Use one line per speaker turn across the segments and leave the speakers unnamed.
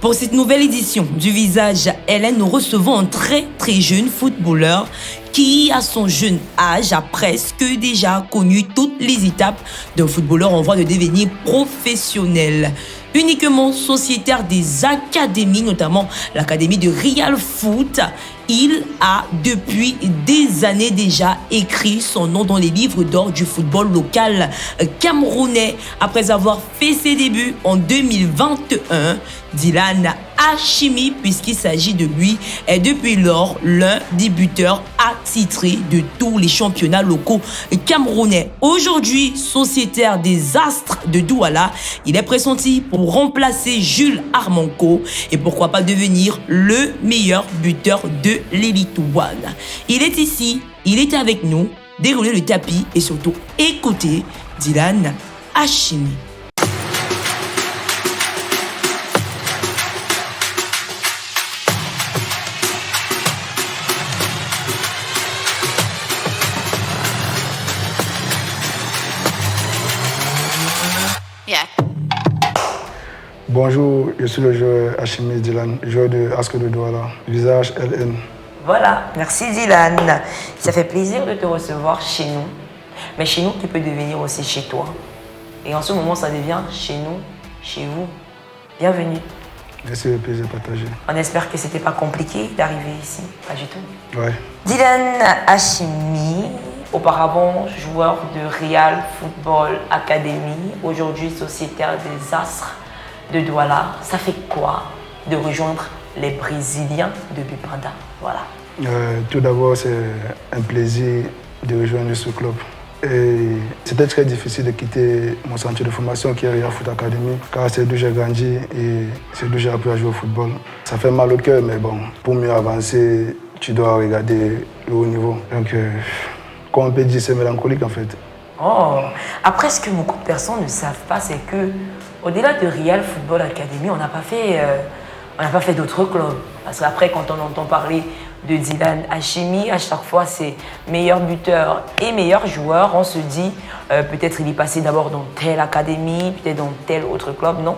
Pour cette nouvelle édition du Visage Hélène, nous recevons un très jeune footballeur qui, à son jeune âge, a presque déjà connu toutes les étapes d'un footballeur en voie de devenir professionnel. Uniquement sociétaire des académies, notamment l'académie de Real Foot, il a depuis des années déjà écrit son nom dans les livres d'or du football local camerounais. Après avoir fait ses débuts en 2021, Dylan Hachimi, puisqu'il s'agit de lui, est depuis lors l'un des buteurs attitrés de tous les championnats locaux camerounais. Aujourd'hui, sociétaire des Astres de Douala, il est pressenti pour remplacer Jules Armanco et pourquoi pas devenir le meilleur buteur de l'Elite One. Il est ici, il est avec nous, dérouler le tapis et surtout écouter Dylan Hachimi.
Bonjour, je suis le joueur Hachimi Dylan, joueur de Astres de Douala, Visage LN.
Voilà, merci Dylan. Ça fait plaisir de te recevoir chez nous. Mais chez nous qui peut devenir aussi chez toi. Et en ce moment, ça devient chez nous, chez vous. Bienvenue.
Merci, le plaisir partagé.
On espère que c'était pas compliqué d'arriver ici. Pas du tout.
Ouais.
Dylan Hachimi, auparavant joueur de Real Football Academy, aujourd'hui sociétaire des Astres de Douala. Ça fait quoi de rejoindre les Brésiliens de Bupanda? Voilà.
Tout d'abord, c'est un plaisir de rejoindre ce club. Et c'était très difficile de quitter mon centre de formation qui est Real Foot Academy, car c'est d'où j'ai grandi et c'est d'où j'ai appris à jouer au football. Ça fait mal au cœur, mais bon, pour mieux avancer, tu dois regarder le haut niveau. Donc, comme on peut dire, c'est mélancolique en fait.
Oh, après, ce que beaucoup de personnes ne savent pas, c'est que au-delà de Real Football Academy, on n'a pas fait d'autres clubs. Parce qu'après, quand on entend parler de Dylan Hachimi, à chaque fois, c'est meilleur buteur et meilleur joueur. On se dit, peut-être il est passé d'abord dans telle académie, peut-être dans tel autre club. Non,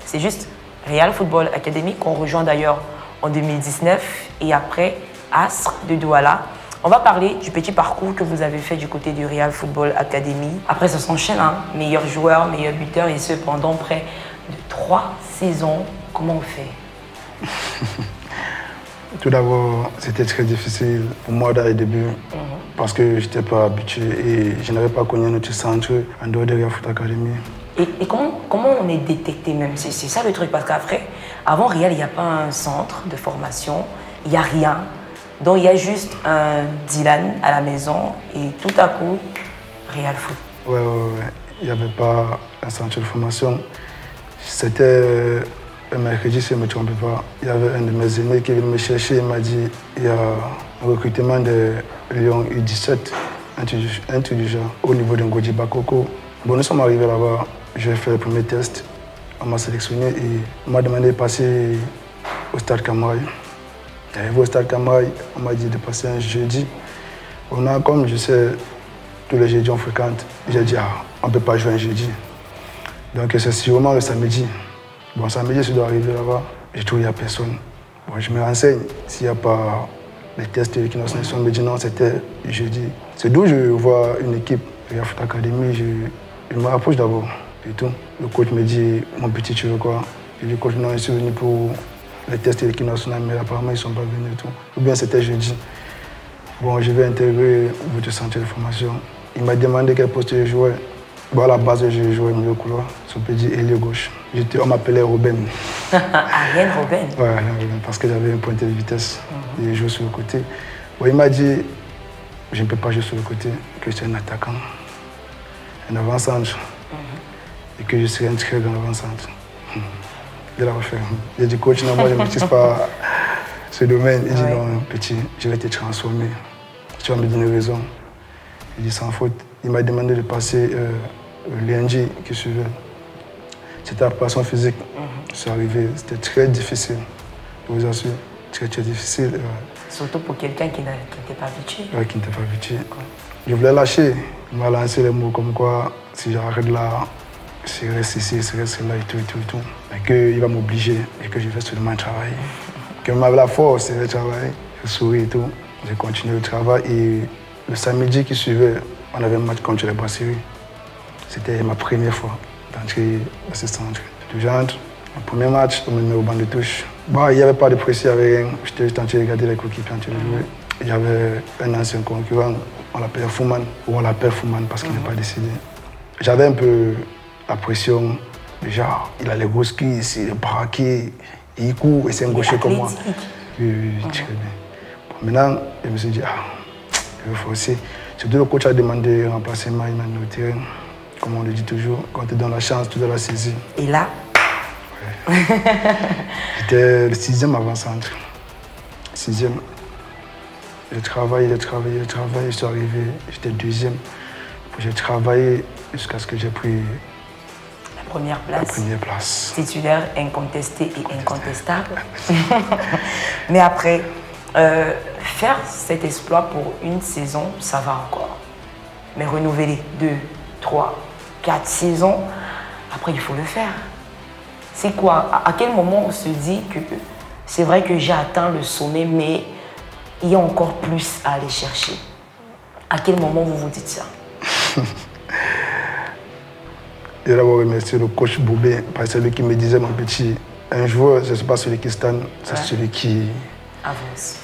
c'est juste Real Football Academy qu'on rejoint d'ailleurs en 2019 et après Astres de Douala. On va parler du petit parcours que vous avez fait du côté du Real Football Academy. Après, ça s'enchaîne, hein? Meilleur joueur, meilleur buteur, et ce pendant près de 3 saisons. Comment on fait?
Tout d'abord, c'était très difficile pour moi dans les débuts parce que je n'étais pas habitué et je n'avais pas connu notre centre en dehors de Real Foot Academy.
Et comment on est détecté même? C'est ça le truc, parce qu'après, avant Real, il n'y a pas un centre de formation, il n'y a rien. Donc il y a juste un Dylan à la maison et tout à coup, Real Foot.
Ouais. Il n'y avait pas un centre de formation. C'était un mercredi, si je ne me trompe pas. Il y avait un de mes aînés qui est venu me chercher. Il m'a dit il y a un recrutement de Lyon U17, un truc du genre, au niveau de Ngodi Bakoko. Bon, nous sommes arrivés là-bas. J'ai fait le premier test. On m'a sélectionné et on m'a demandé de passer au stade Camaï. J'arrive au stade Camaï, on m'a dit de passer un jeudi. Comme je sais, tous les jeudis on fréquente. J'ai dit, on ne peut pas jouer un jeudi. Donc c'est sûrement le samedi. Bon, samedi, je dois arriver là-bas. Je trouve qu'il n'y a personne. Bon, je me renseigne s'il n'y a pas les tests de l'équipe nationale. On me dit non, c'était jeudi. C'est d'où je vois une équipe, Real Foot Academy. Je me rapproche d'abord et tout. Le coach me dit, mon petit, tu veux quoi? Je dis, coach, non, je suis venu pour les tests de l'équipe nationale, mais apparemment, ils ne sont pas venus et tout. Ou bien c'était jeudi. Bon, je vais intégrer votre centre de formation. Il m'a demandé quel poste je jouais. Bon, à la base, je jouais milieu couloir, si on peut dire ailier gauche. On m'appelait Robin.
Ariel Robin?
Ouais, Ariel Robin, parce que j'avais une pointe de vitesse et je jouais sur le côté. Bon, il m'a dit, je ne peux pas jouer sur le côté, que je suis un attaquant, un avant-centre, et que je serai un très grand avant-centre. Il a refait. J'ai dit, coach, non, moi je ne maîtrise pas ce domaine. Il dit, non, petit, je vais te transformer. Tu vas me donner raison. Il dit, sans faute. Il m'a demandé de passer lundi qui suivait. C'était la préparation physique. Je suis arrivé, c'était très difficile. Je vous assure, très difficile.
Surtout pour quelqu'un qui n'était pas habitué.
Oui, qui n'était pas habitué. Je voulais lâcher. Il m'a lancé les mots comme quoi, si j'arrête là, s'il reste ici, s'il reste là et tout. Mais qu'il va m'obliger et que je vais seulement travailler. Qu'il m'avait la force, je vais travailler. Je souris et tout. J'ai continué le travail et le samedi qui suivait, on avait un match contre les Brasseries. C'était ma première fois d'entrer assistant. J'entre, le premier match, on me met au banc de touche. Bon, il n'y avait pas de pression, il n'y avait rien. J'étais juste en train de regarder les coéquipiers en train de jouer. Il y avait un ancien concurrent, on l'appelle Fouman, ou on l'appelle Fouman parce qu'il n'est pas décédé. J'avais un peu la pression, déjà, il a les grosses cuisses, il est braqué, il court et c'est un gaucher comme moi. Oui, très bien. Bon, maintenant, je me suis dit, je vais forcer. Surtout le coach a demandé de remplacer Maïman au terrain. Comme on le dit toujours, quand tu donnes la chance, tu dois la saisir.
Et là
J'étais le 6e avant-centre. 6e. J'ai travaillé, je suis arrivé, j'étais 2e. J'ai travaillé jusqu'à ce que j'ai pris
la première place. Titulaire incontesté et incontestable. Mais après, faire cet exploit pour une saison, ça va encore. Mais renouveler 2, 3, 4 saisons, après il faut le faire. C'est quoi? À quel moment on se dit que c'est vrai que j'ai atteint le sommet, mais il y a encore plus à aller chercher? À quel moment vous vous dites ça?
Je vais d'abord remercier le coach Boubé, parce que c'est lui qui me disait, mon petit, un joueur, ce n'est pas celui qui stagne, c'est celui qui avance.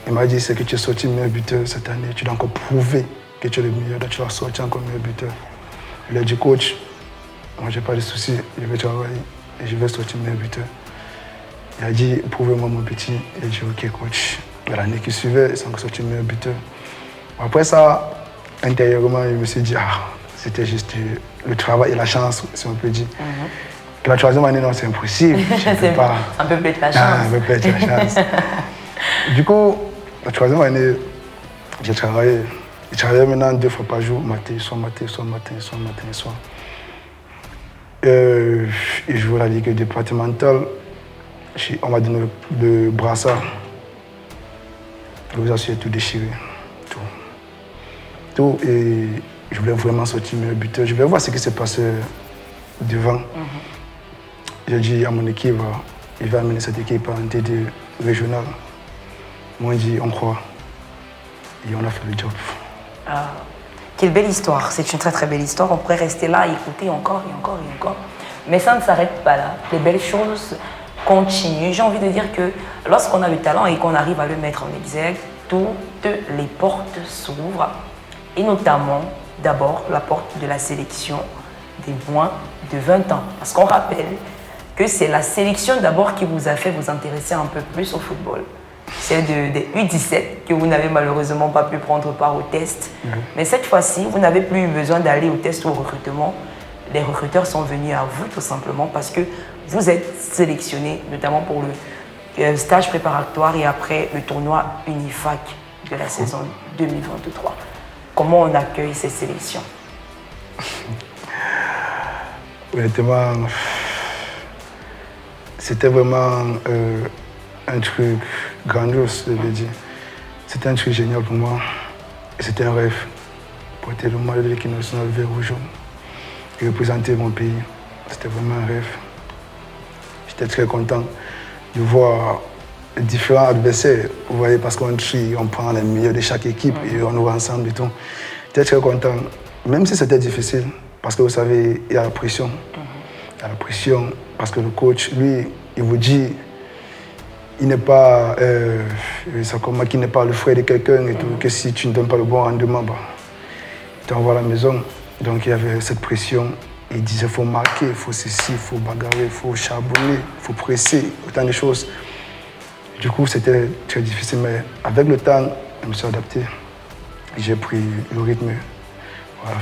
Il m'a dit, c'est que tu es sorti meilleur buteur cette année, tu dois encore prouver que tu es le meilleur, donc tu vas sortir encore meilleur buteur. Il a dit, coach, moi j'ai pas de soucis, je vais travailler et je vais sortir meilleur buteur. Il a dit, prouvez-moi mon petit. Il a dit, ok coach. L'année qui suivait, ils sont sortis meilleur buteur. Après ça, intérieurement, je me suis dit, c'était juste le travail et la chance, si on peut dire. La troisième année, non, c'est impossible.
Un peu peut-être la chance.
Un peu peut-être la chance. Du coup, la troisième année, j'ai travaillé. Je travaillais maintenant 2 fois par jour, matin, soir. Et je jouais la ligue départementale. On m'a donné le brassard. Le j'ai tout déchiré. Tout. Et je voulais vraiment sortir meilleur buteur. Je voulais voir ce qui s'est passé devant. J'ai dit à mon équipe, il va amener cette équipe en TD régional. Moi, je dis, on croit. Et on a fait le job.
Quelle belle histoire. C'est une très très belle histoire. On pourrait rester là et écouter encore et encore et encore. Mais ça ne s'arrête pas là. Les belles choses continuent. J'ai envie de dire que lorsqu'on a le talent et qu'on arrive à le mettre en exergue, toutes les portes s'ouvrent. Et notamment, d'abord, la porte de la sélection des moins de 20 ans. Parce qu'on rappelle que c'est la sélection d'abord qui vous a fait vous intéresser un peu plus au football. C'est des U17 que vous n'avez malheureusement pas pu prendre part au test. Mais cette fois-ci, vous n'avez plus eu besoin d'aller au test ou au recrutement. Les recruteurs sont venus à vous tout simplement parce que vous êtes sélectionné, notamment pour le stage préparatoire et après le tournoi Unifac de la saison 2023. Comment on accueille ces sélections?
Honnêtement, c'était vraiment un truc grandiose, je veux dire. C'était un truc génial pour moi. Et c'était un rêve. Porter le maillot de l'équipe nationale vert ou jaune et représenter mon pays. C'était vraiment un rêve. J'étais très content de voir les différents adversaires. Vous voyez, parce qu'on trie, on prend les meilleurs de chaque équipe et on nous va ensemble et tout. J'étais très content, même si c'était difficile. Parce que vous savez, il y a la pression. Il y a la pression parce que le coach, lui, il vous dit, il n'est pas, qu'il n'est pas le frère de quelqu'un et tout, que si tu ne donnes pas le bon rendement, il t'envoie à la maison. Donc il y avait cette pression. Il disait, il faut marquer, il faut ceci, il faut bagarrer, il faut charbonner, il faut presser, autant de choses. Du coup, c'était très difficile, mais avec le temps, je me suis adapté. J'ai pris le rythme. Voilà,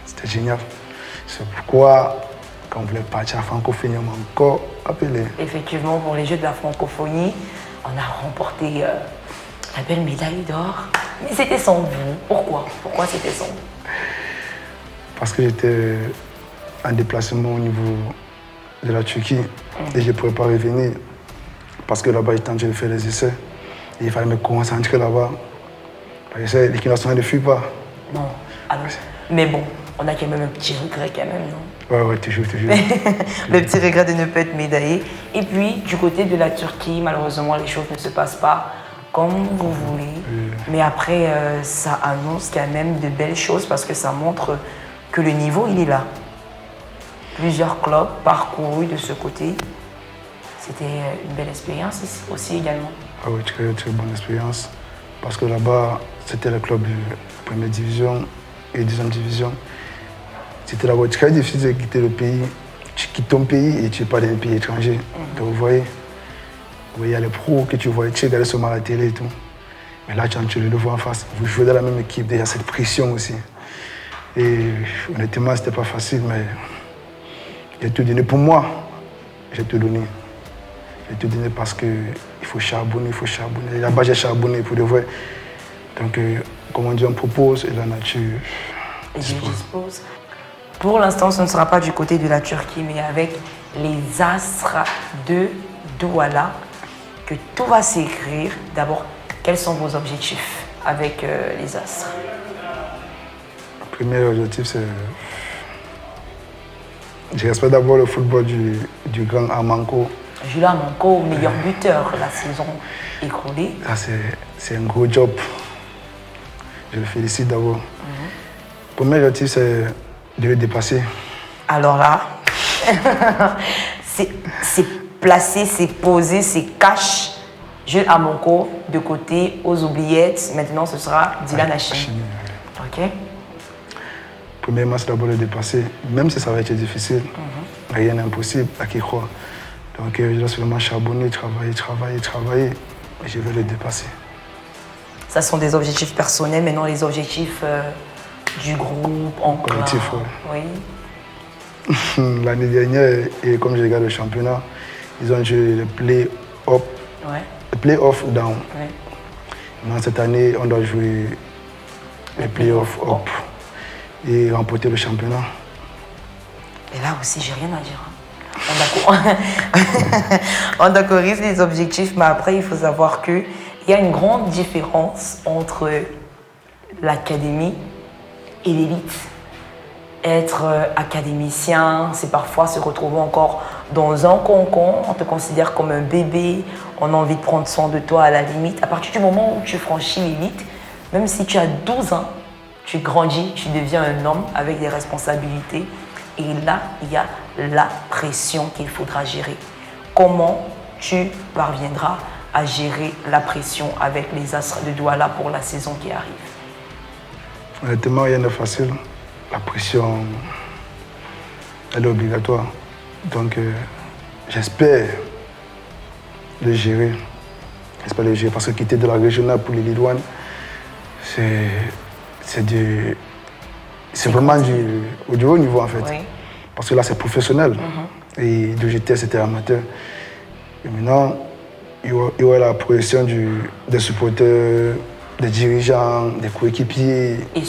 c'était génial. C'est pourquoi, quand on voulait partir à la francophonie, on m'a encore appelé.
Effectivement, pour les Jeux de la francophonie, on a remporté la belle médaille d'or. Mais c'était sans vous. Pourquoi? Pourquoi c'était sans vous?
Parce que j'étais en déplacement au niveau de la Turquie et je ne pouvais pas revenir. Parce que là-bas, j'étais en train de faire les essais. Et il fallait me concentrer là-bas. L'équipe nationale ne fuit pas.
Non. Alors, mais bon, On a quand même un petit regret quand même, non?
Ouais, toujours.
Le petit regret de ne pas être médaillé. Et puis, du côté de la Turquie, malheureusement, les choses ne se passent pas comme vous voulez. Mais après, ça annonce quand même de belles choses parce que ça montre que le niveau, il est là. Plusieurs clubs parcourus de ce côté. C'était une belle expérience aussi également.
Ah oui, très bonne expérience. Parce que là-bas, c'était le club de première division et deuxième division. C'était là-bas très difficile de quitter le pays. Tu quittes ton pays et tu n'es pas dans un pays étranger. Donc vous voyez, il y a les pros que tu vois, tu regardes seulement à la télé et tout. Mais là, tu le vois en face. Vous jouez dans la même équipe, il y a cette pression aussi. Et honnêtement, c'était pas facile, mais j'ai tout donné. Pour moi, j'ai tout donné. J'ai tout donné parce qu'il faut charbonner, Là-bas, j'ai charbonné pour de vrai. Donc, comme on dit, on propose et la nature
dispose. Pour l'instant, ce ne sera pas du côté de la Turquie, mais avec les Astres de Douala que tout va s'écrire. D'abord, quels sont vos objectifs avec les Astres?
Le premier objectif, c'est... Je respecte d'abord le football du grand Armanco.
Jules Armanco, meilleur buteur la saison écoulée.
C'est un gros job. Je le félicite d'abord. Le premier objectif, c'est de le dépasser.
Alors là, c'est placé, c'est posé, c'est cash. Jules Armanco de côté, aux oubliettes. Maintenant, ce sera Dylan Hachimi. OK.
Premièrement, c'est d'abord le dépasser. Même si ça va être difficile, rien n'est impossible à qui croit. Donc, je dois seulement charbonner, travailler, et je vais le dépasser.
Ça sont des objectifs personnels, maintenant les objectifs du groupe, en
collectif,
oui.
L'année dernière, et comme je regarde le championnat, ils ont joué le play-off, le play-off down.
Ouais.
Maintenant, cette année, on doit jouer le play-off up et remporter le championnat.
Et là aussi, j'ai rien à dire. On d'accorder les objectifs, mais après, il faut savoir qu'il y a une grande différence entre l'académie et l'élite. Être académicien, c'est parfois se retrouver encore dans un cocon, on te considère comme un bébé, on a envie de prendre soin de toi à la limite. À partir du moment où tu franchis l'élite, même si tu as 12 ans, tu grandis, tu deviens un homme avec des responsabilités. Et là, il y a la pression qu'il faudra gérer. Comment tu parviendras à gérer la pression avec les Astres de Douala pour la saison qui arrive?
Honnêtement, rien de facile. La pression, elle est obligatoire. Donc, j'espère le gérer. Parce que quitter de la régionale pour les Lidouane, c'est vraiment du haut niveau en fait.
Oui.
Parce que là, c'est professionnel. Et d'où j'étais, c'était amateur. Et maintenant, il y aura la pression des supporters, des dirigeants, des coéquipiers.
Et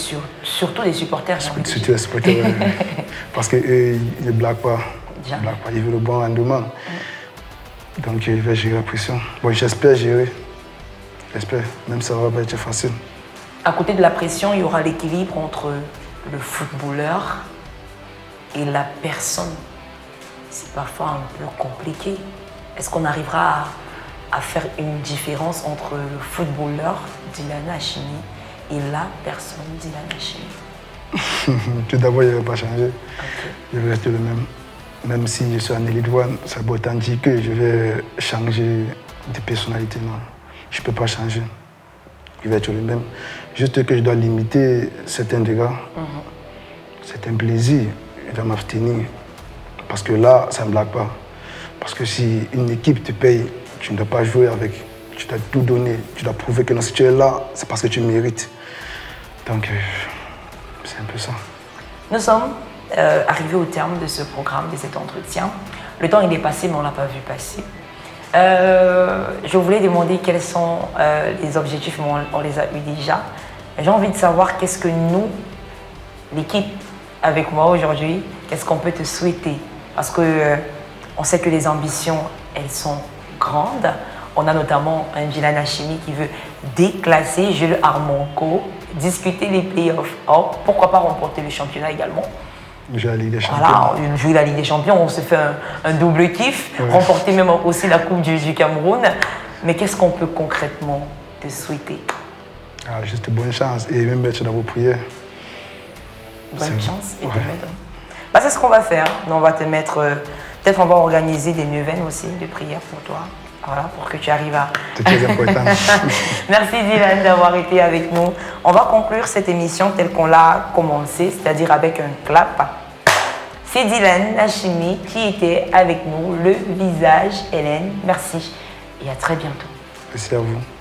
surtout des supporters.
Surtout les supporters. Parce qu'eux, ils ne blaguent pas. Ils veulent le bon rendement. Donc, je vais gérer la pression. Bon, j'espère gérer. J'espère, même si ça ne va pas être facile.
À côté de la pression, il y aura l'équilibre entre le footballeur et la personne. C'est parfois un peu compliqué. Est-ce qu'on arrivera à faire une différence entre le footballeur Dylan Hachimi et la personne Dylan Hachimi?
Tout d'abord, je ne vais pas changer.
Okay.
Je vais rester le même. Même si je suis en élite one, ça peut autant dire que je vais changer de personnalité. Non, je ne peux pas changer. Je vais être le même. Juste que je dois limiter certains dégâts, certains plaisirs. Je dois m'abstenir. Parce que là, ça ne me blague pas. Parce que si une équipe te paye, tu ne dois pas jouer avec. Tu dois tout donner. Tu dois prouver que non, si tu es là, c'est parce que tu mérites. Donc, c'est un peu ça.
Nous sommes arrivés au terme de ce programme, de cet entretien. Le temps, il est passé, mais on ne l'a pas vu passer. Je voulais demander quels sont les objectifs, mais on les a eu déjà. J'ai envie de savoir qu'est-ce que nous, l'équipe, avec moi aujourd'hui, qu'est-ce qu'on peut te souhaiter? Parce que on sait que les ambitions, elles sont grandes. On a notamment un Dylan Hachimi qui veut déclasser Jules Armanco discuter les playoffs. Alors, pourquoi pas remporter le championnat également?
Jouer la Ligue des Champions.
Voilà, jouer la Ligue des Champions, on se fait un double kiff, remporter même aussi la Coupe du Cameroun. Mais qu'est-ce qu'on peut concrètement te souhaiter?
Juste bonne chance et même mettre dans vos prières.
Bonne chance et te mettre. C'est ce qu'on va faire. On va te mettre. Peut-être on va organiser des neuvaines aussi de prières pour toi. Voilà, pour que tu arrives à.
C'est très important.
Merci Dylan d'avoir été avec nous. On va conclure cette émission telle qu'on l'a commencé, c'est-à-dire avec un clap. C'est Dylan Hachimi qui était avec nous, le visage Hélène. Merci et à très bientôt.
Merci à vous.